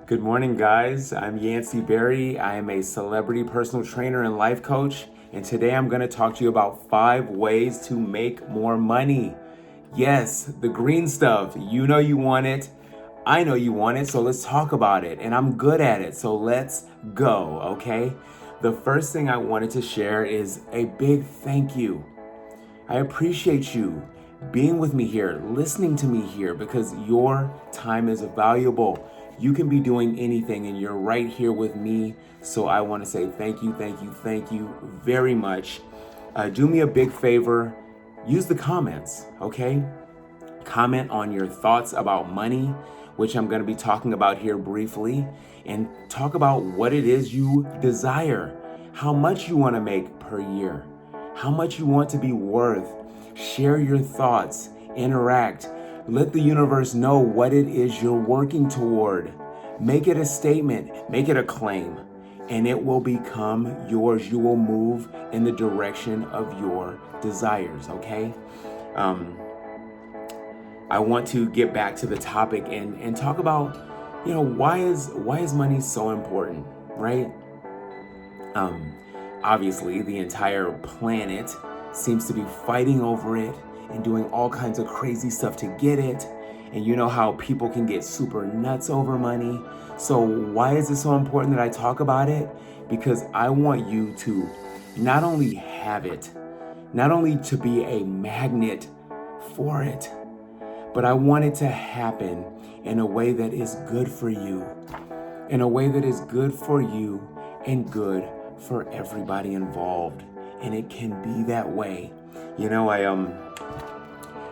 Good morning, guys. I'm Yancy Berry. I am a celebrity personal trainer and life coach, and today I'm going to talk to you about 5 ways to make more money. Yes, the green stuff. You know you want it. I know you want it, so let's talk about it. And I'm good at it, so let's go, okay? The first thing I wanted to share is a big thank you. I appreciate you being with me here, listening to me here, because your time is valuable. You can be doing anything and you're right here with me. So I want to say thank you, thank you, thank you very much. Do me a big favor. Use the comments, okay? Comment on your thoughts about money, which I'm going to be talking about here briefly, and talk about what it is you desire, how much you want to make per year, how much you want to be worth. Share your thoughts, interact, let the universe know what it is you're working toward. Make it a statement, make it a claim, and it will become yours. You will move in the direction of your desires, okay? I want to get back to the topic and talk about, why is money so important, right? Obviously, the entire planet seems to be fighting over it and doing all kinds of crazy stuff to get it. And you know how people can get super nuts over money. So why is it so important that I talk about it? Because I want you to not only have it, not only to be a magnet for it, but I want it to happen in a way that is good for you, in a way that is good for you and good for everybody involved. And it can be that way.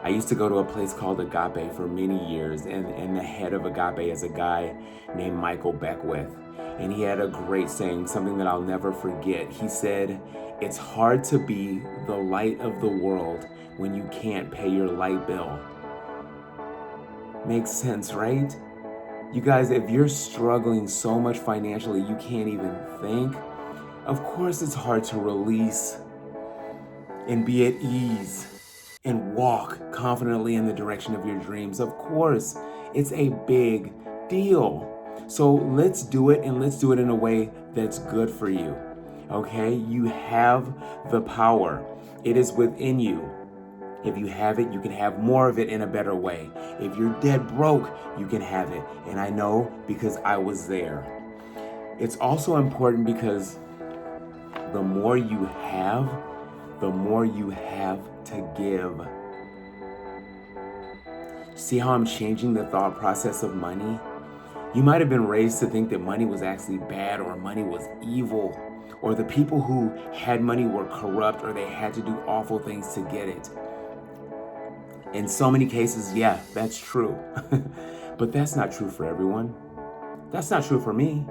I used to go to a place called Agape for many years, and the head of Agape is a guy named Michael Beckwith. And he had a great saying, something that I'll never forget. He said, "It's hard to be the light of the world when you can't pay your light bill." Makes sense, right? You guys, if you're struggling so much financially you can't even think, of course it's hard to release and be at ease and walk confidently in the direction of your dreams. Of course, it's a big deal. So let's do it, and let's do it in a way that's good for you. Okay? You have the power. It is within you. If you have it, you can have more of it in a better way. If you're dead broke, you can have it. And I know because I was there. It's also important because the more you have, the more you have to give. See how I'm changing the thought process of money? You might have been raised to think that money was actually bad, or money was evil, or the people who had money were corrupt, or they had to do awful things to get it. In so many cases, yeah, that's true. But that's not true for everyone. That's not true for me.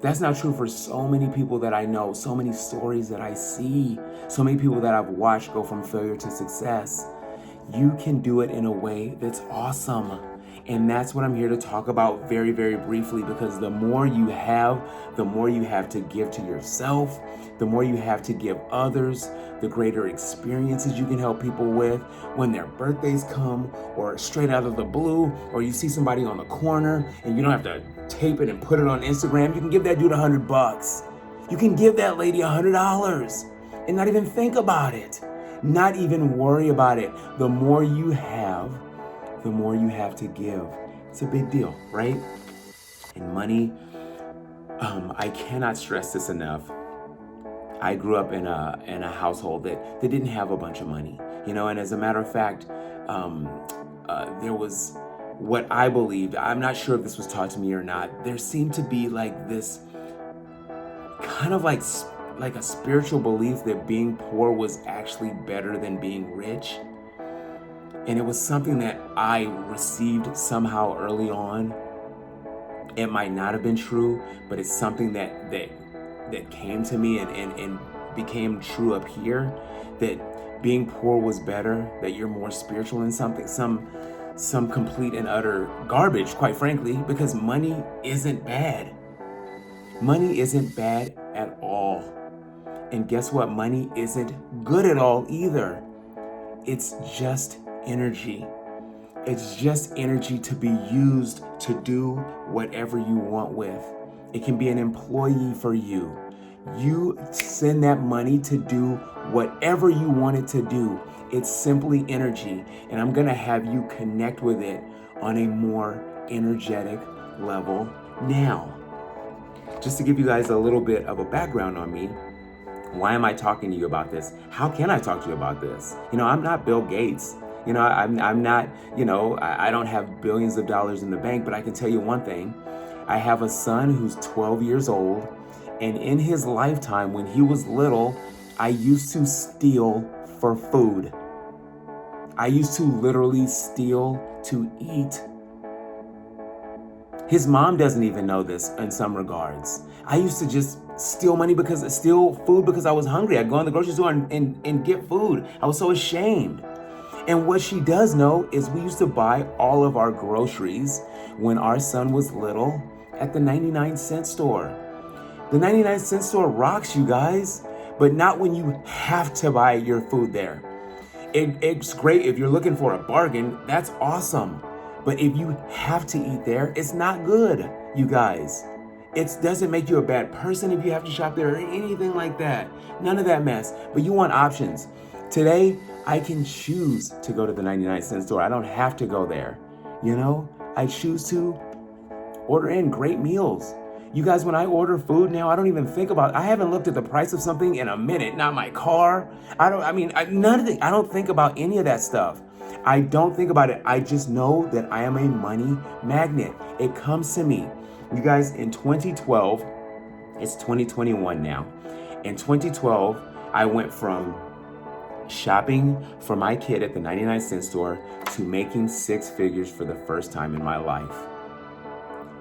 That's not true for so many people that I know, so many stories that I see, so many people that I've watched go from failure to success. You can do it in a way that's awesome. And that's what I'm here to talk about very, very briefly, because the more you have, the more you have to give to yourself, the more you have to give others, the greater experiences you can help people with when their birthdays come, or straight out of the blue, or you see somebody on the corner and you don't have to tape it and put it on Instagram. You can give that dude $100. You can give that lady $100 and not even think about it, not even worry about it. The more you have, the more you have to give. It's a big deal, right? And money, I cannot stress this enough. I grew up in a household that didn't have a bunch of money, and as a matter of fact, there was what I believed. I'm not sure if this was taught to me or not. There seemed to be like this kind of like a spiritual belief that being poor was actually better than being rich. And it was something that I received somehow early on. It might not have been true, but it's something that came to me and became true up here, that being poor was better, that you're more spiritual in something, some complete and utter garbage, quite frankly, because money isn't bad. Money isn't bad at all. And guess what? Money isn't good at all either. It's just energy. It's just energy to be used to do whatever you want with. It can be an employee for you. You send that money to do whatever you want it to do. It's simply energy, and I'm gonna have you connect with it on a more energetic level now. Just to give you guys a little bit of a background on me, why am I talking to you about this? How can I talk to you about this? I'm not Bill Gates. I'm not, I don't have billions of dollars in the bank, but I can tell you one thing. I have a son who's 12 years old, and in his lifetime, when he was little, I used to steal for food. I used to literally steal to eat. His mom doesn't even know this in some regards. I used to just steal food because I was hungry. I'd go in the grocery store and get food. I was so ashamed. And what she does know is we used to buy all of our groceries when our son was little at the 99-cent store. The 99-cent store rocks, you guys, but not when you have to buy your food there. It's great if you're looking for a bargain. That's awesome. But if you have to eat there, it's not good, you guys. It doesn't make you a bad person if you have to shop there or anything like that. None of that mess. But you want options. Today, I can choose to go to the 99-cent store. I don't have to go there. I choose to order in great meals. You guys, when I order food now, I don't even think about, I haven't looked at the price of something in a minute. Not my car. I don't think about any of that stuff. I don't think about it. I just know that I am a money magnet. It comes to me. You guys, in 2012, it's 2021 now. In 2012, I went from shopping for my kid at the 99-cent store to making six figures for the first time in my life.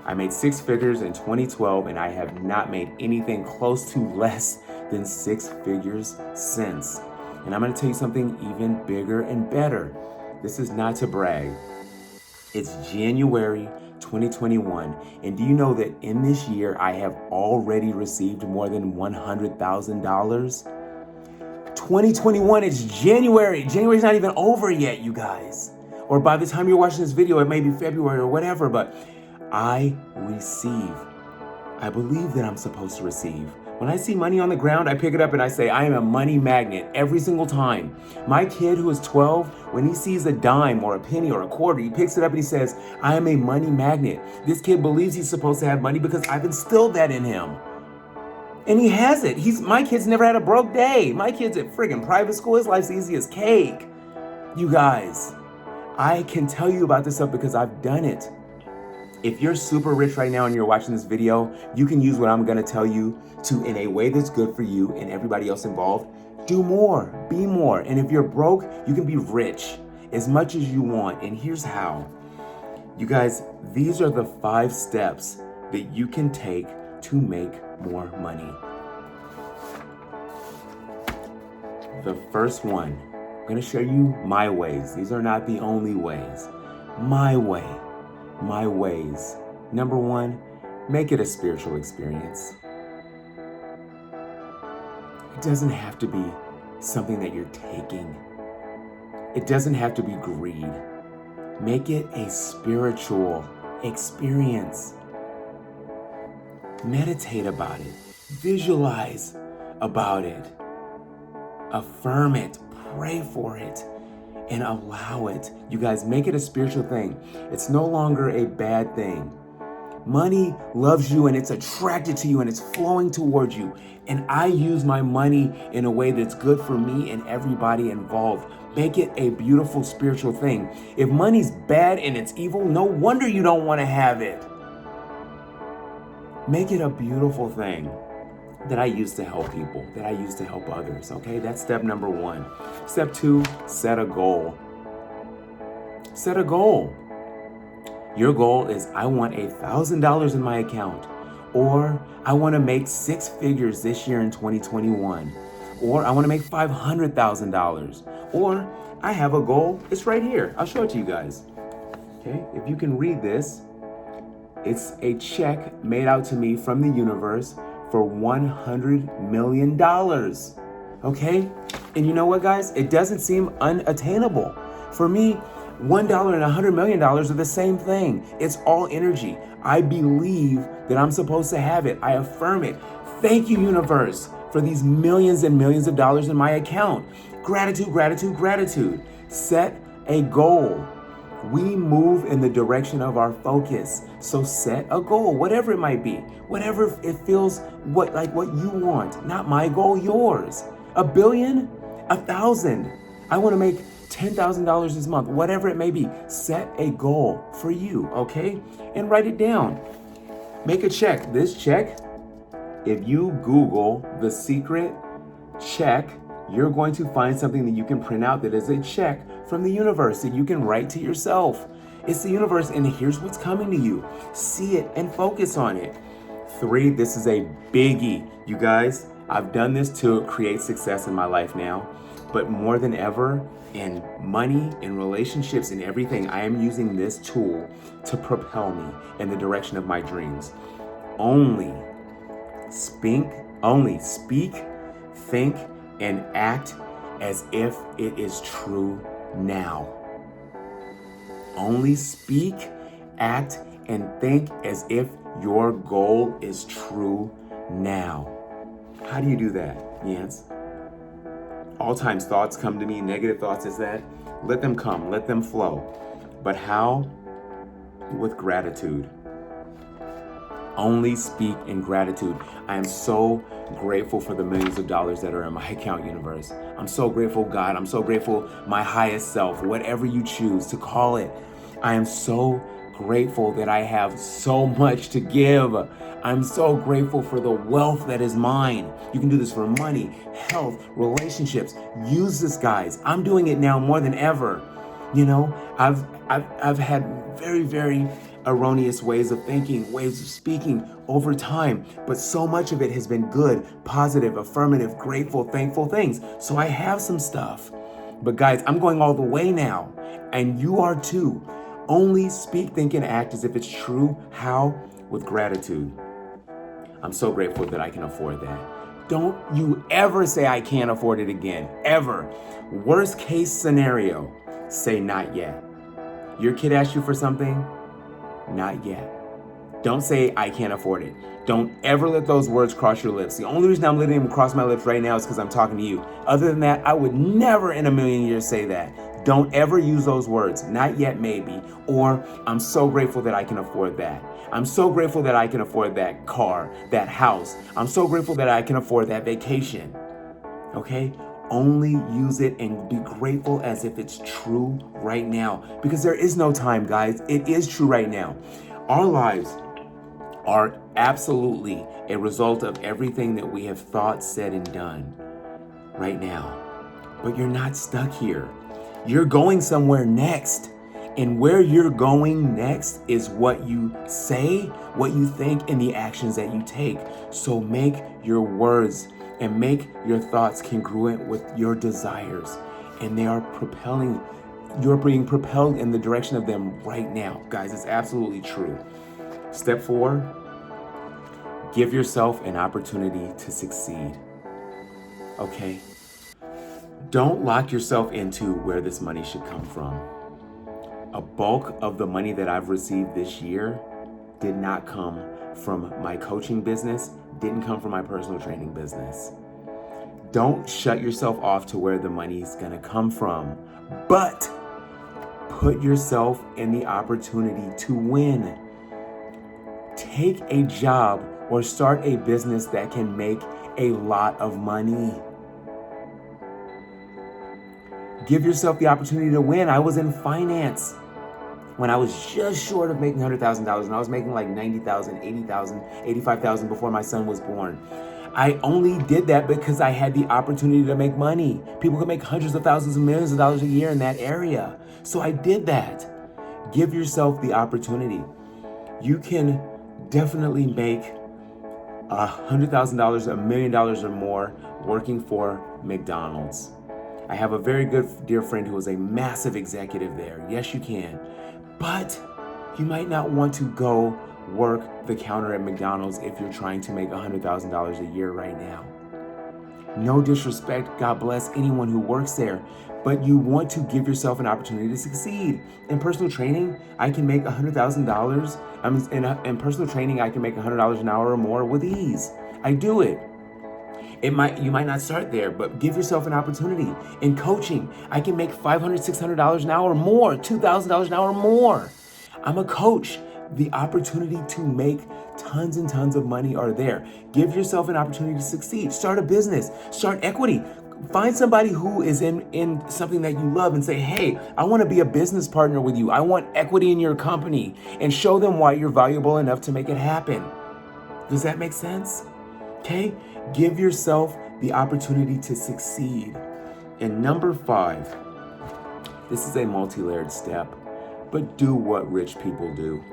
I made six figures in 2012, and I have not made anything close to less than six figures since. And I'm going to tell you something even bigger and better. This is not to brag. It's January 2021. And do you know that in this year, I have already received more than $100,000? 2021, it's January. January's not even over yet, you guys. Or by the time you're watching this video, it may be February or whatever, but I receive. I believe that I'm supposed to receive. When I see money on the ground, I pick it up and I say, I am a money magnet every single time. My kid who is 12, when he sees a dime or a penny or a quarter, he picks it up and he says, I am a money magnet. This kid believes he's supposed to have money because I've instilled that in him. And he has it. My kid's never had a broke day. My kid's at friggin' private school. His life's easy as cake. You guys, I can tell you about this stuff because I've done it. If you're super rich right now and you're watching this video, you can use what I'm gonna tell you to, in a way that's good for you and everybody else involved, do more, be more. And if you're broke, you can be rich as much as you want. And here's how. You guys, these are the 5 steps that you can take to make more money. The first one, I'm gonna show you my ways. These are not the only ways. My way. My ways. Number 1, make it a spiritual experience. It doesn't have to be something that you're taking. It doesn't have to be greed. Make it a spiritual experience. Meditate about it. Visualize about it. Affirm it. Pray for it. And allow it. You guys, make it a spiritual thing. It's no longer a bad thing. Money loves you and it's attracted to you and it's flowing towards you. And I use my money in a way that's good for me and everybody involved. Make it a beautiful spiritual thing. If money's bad and it's evil, no wonder you don't want to have it. Make it a beautiful thing that I use to help people, that I use to help others, okay? That's step number 1. Step 2, set a goal. Set a goal. Your goal is, I want $1,000 in my account, or I want to make 6 figures this year in 2021, or I want to make $500,000, or I have a goal. It's right here. I'll show it to you guys. Okay, if you can read this, it's a check made out to me from the universe for $100 million. Okay? And you know what, guys? It doesn't seem unattainable. For me, $1 and $100 million are the same thing. It's all energy. I believe that I'm supposed to have it. I affirm it. Thank you, universe, for these millions and millions of dollars in my account. Gratitude, gratitude, gratitude. Set a goal. We move in the direction of our focus. So set a goal, whatever it might be, whatever it feels like what you want. Not my goal, yours. $1 billion, 1,000. I want to make $10,000 this month, whatever it may be. Set a goal for you, okay? And write it down. Make a check. This check, if you Google the secret check, you're going to find something that you can print out that is a check from the universe that you can write to yourself. It's the universe, and here's what's coming to you. See it and focus on it. 3, this is a biggie. You guys, I've done this to create success in my life now, but more than ever, in money, in relationships, in everything, I am using this tool to propel me in the direction of my dreams. Only speak, think, and act as if it is true now. Only speak, act, and think as if your goal is true now. How do you do that, Yancy? All times thoughts come to me, negative thoughts is that. Let them come, let them flow. But how? With gratitude. Only speak in gratitude. I am so grateful for the millions of dollars that are in my account, universe. I'm so grateful, God. I'm so grateful, my highest self, whatever you choose to call it. I am so grateful that I have so much to give. I'm so grateful for the wealth that is mine. You can do this for money, health, relationships. Use this, guys. I'm doing it now more than ever. You know, I've had very, very erroneous ways of thinking, ways of speaking over time, but so much of it has been good, positive, affirmative, grateful, thankful things. So I have some stuff. But guys, I'm going all the way now, and you are too. Only speak, think, and act as if it's true. How? With gratitude. I'm so grateful that I can afford that. Don't you ever say I can't afford it again, ever. Worst case scenario, say not yet. Your kid asks you for something, not yet. Don't say I can't afford it. Don't ever let those words cross your lips. The only reason I'm letting them cross my lips right now is because I'm talking to you. Other than that, I would never in a million years say that. Don't ever use those words, not yet maybe, or I'm so grateful that I can afford that. I'm so grateful that I can afford that car, that house. I'm so grateful that I can afford that vacation. Okay? Only use it and be grateful as if it's true right now. Because there is no time, guys. It is true right now. Our lives are absolutely a result of everything that we have thought, said, and done right now. But you're not stuck here. You're going somewhere next. And where you're going next is what you say, what you think, and the actions that you take. So make your words and make your thoughts congruent with your desires. And they are propelling, you're being propelled in the direction of them right now. Guys, it's absolutely true. Step 4, give yourself an opportunity to succeed. Okay? Don't lock yourself into where this money should come from. A bulk of the money that I've received this year did not come from my coaching business, didn't come from my personal training business. Don't shut yourself off to where the money's gonna come from, but put yourself in the opportunity to win. Take a job or start a business that can make a lot of money. Give yourself the opportunity to win. I was in finance when I was just short of making $100,000, and I was making like $90,000, $80,000, $85,000 before my son was born. I only did that because I had the opportunity to make money. People could make hundreds of thousands and millions of dollars a year in that area. So I did that. Give yourself the opportunity. You can definitely make $100,000, $1 million or more working for McDonald's. I have a very good dear friend who is a massive executive there. Yes, you can. But you might not want to go work the counter at McDonald's if you're trying to make $100,000 a year right now. No disrespect, God bless anyone who works there. but you want to give yourself an opportunity to succeed. In personal training, I can make $100,000. In personal training, I can make $100 an hour or more with ease. I do it. You might not start there, but give yourself an opportunity. In coaching, I can make $500, $600 an hour or more, $2,000 an hour or more. I'm a coach. The opportunity to make tons and tons of money are there. Give yourself an opportunity to succeed. Start a business. Start equity. Find somebody who is in something that you love and say, hey, I want to be a business partner with you. I want equity in your company, and show them why you're valuable enough to make it happen. Does that make sense? Okay? Give yourself the opportunity to succeed. And number 5, this is a multi-layered step, but do what rich people do.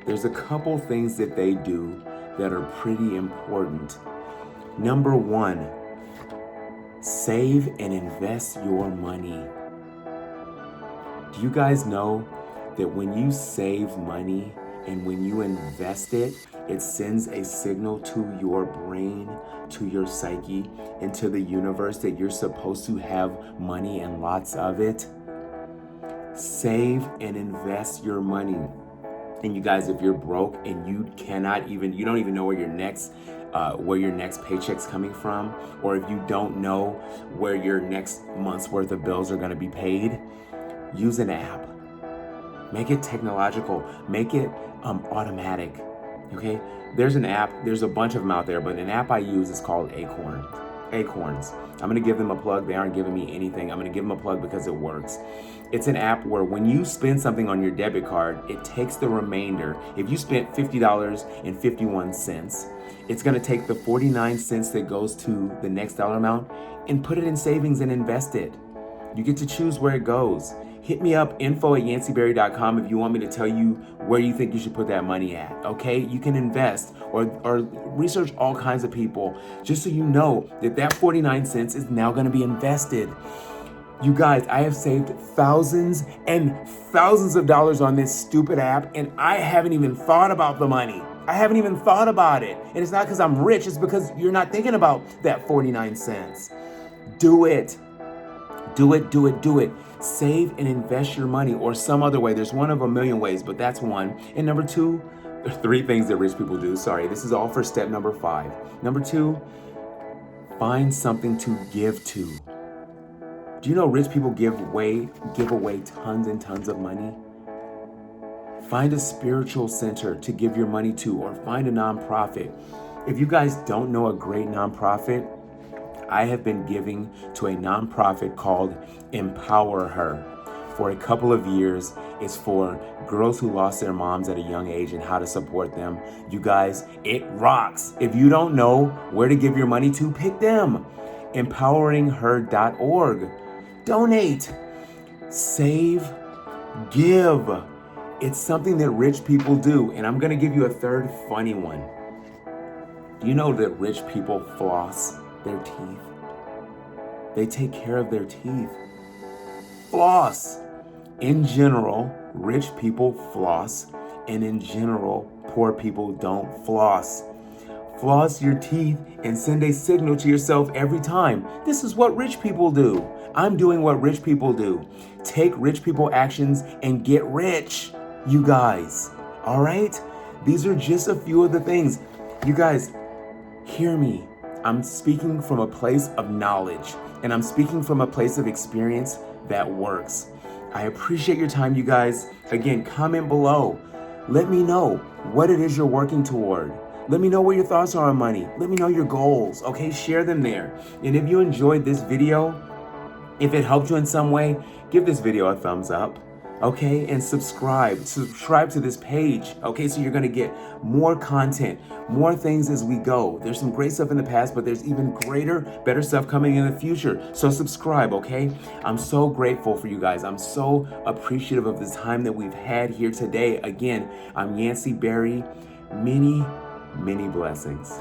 There's a couple things that they do that are pretty important. Number 1, save and invest your money. Do you guys know that when you save money and when you invest it, it sends a signal to your brain, to your psyche, and to the universe that you're supposed to have money and lots of it? Save and invest your money. And you guys, if you're broke and you don't even know where your next paycheck's coming from, or if you don't know where your next month's worth of bills are going to be paid, use an app. Make it technological. Make it automatic. Okay? There's an app. There's a bunch of them out there, but an app I use is called Acorns. I'm going to give them a plug. They aren't giving me anything. I'm going to give them a plug because it works. It's an app where when you spend something on your debit card, it takes the remainder. If you spent $50.51, it's going to take the 49 cents that goes to the next dollar amount and put it in savings and invest it. You get to choose where it goes. Hit me up, info@yancyberry.com, if you want me to tell you where you think you should put that money at, okay? You can invest or research all kinds of people just so you know that 49 cents is now gonna be invested. You guys, I have saved thousands and thousands of dollars on this stupid app, and I haven't even thought about the money. I haven't even thought about it. And it's not because I'm rich, it's because you're not thinking about that 49 cents. Do it. Do it. Save and invest your money, or some other way. There's one of a million ways, but that's one. And number 2, there's 3 things that rich people do. Sorry, this is all for step number 5. Number 2, find something to give to. Do you know rich people give away tons and tons of money? Find a spiritual center to give your money to, or find a nonprofit. If you guys don't know a great nonprofit, I have been giving to a nonprofit called Empower Her for a couple of years. It's for girls who lost their moms at a young age and how to support them. You guys, it rocks. If you don't know where to give your money to, pick them. EmpoweringHer.org. Donate. Save. Give. It's something that rich people do. And I'm going to give you a third funny one. Do you know that rich people floss their teeth? They take care of their teeth. Floss. In general, rich people floss, and in general, poor people don't floss. Floss your teeth and send a signal to yourself every time. This is what rich people do. I'm doing what rich people do. Take rich people actions and get rich, you guys. All right? These are just a few of the things. You guys, hear me. I'm speaking from a place of knowledge, and I'm speaking from a place of experience that works. I appreciate your time, you guys. Again, comment below. Let me know what it is you're working toward. Let me know what your thoughts are on money. Let me know your goals, okay? Share them there. And if you enjoyed this video, if it helped you in some way, give this video a thumbs up. Okay, and subscribe to this page, okay, so you're gonna get more content, more things as we go. There's some great stuff in the past, but there's even greater, better stuff coming in the future. So subscribe, okay? I'm so grateful for you guys. I'm so appreciative of the time that we've had here today. Again, I'm Yancy Berry. Many blessings.